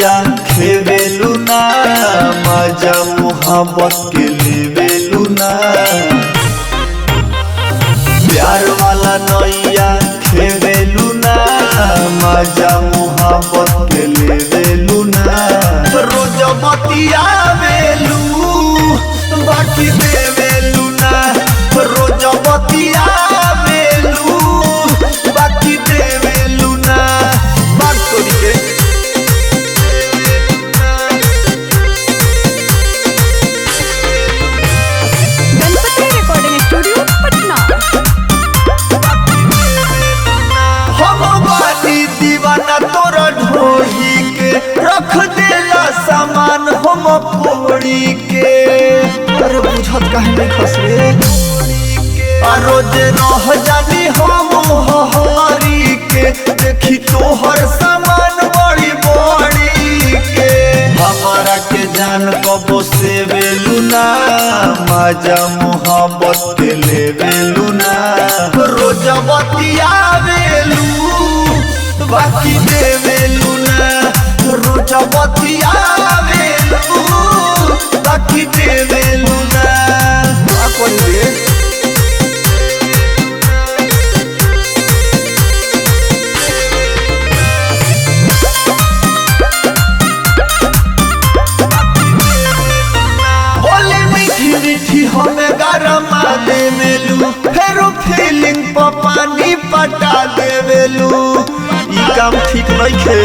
नैया खेवेलू ना मजा मोहब्बत के लेवेलू ना प्यार वाला नैया खेवेलू ना मजा मोहब्बत के लेवेलू ना रोज बतियावेलू बाकी देवेलू ना रोज बतियावेलू बाकी देवेलू ना बात करिए गणपति रिकॉर्डिंग स्टूडियो पटना। हम बानी दीवाना तोरा ढोही के रख देला सामान हम फोड़ी के अरे बुझत काहे नहीं खसरे रोज रह जानी हम हरी के देखी तोहर सामान बड़ी बड़ी के हमारा के जान कबो से बेलू ना मजा मोहब्बत के लेवेलू ना रोज बतियावेलू बाकी देवेलू ना रोज बतियावेलू बाकी देवेलू ना कौन दे हमें गरमा देवेलू फेरो फीलिंग पर पानी पटा देवेलू ई काम ठीक नहीं खे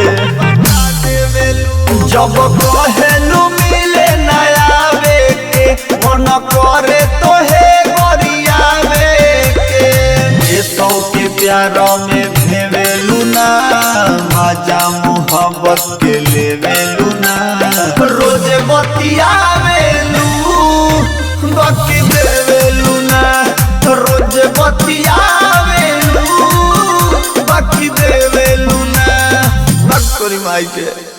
जब कहेलू मिले नयावे के मन करे तो हे गरियावे के ये सौ के प्यार में भेवेलू ना मजा मोहब्बत के लेवेलू ना रोज बतियावेलू बाकी देवेलू ना रोज बतियावेलू बाकी देवेलू ना बात करी माई के।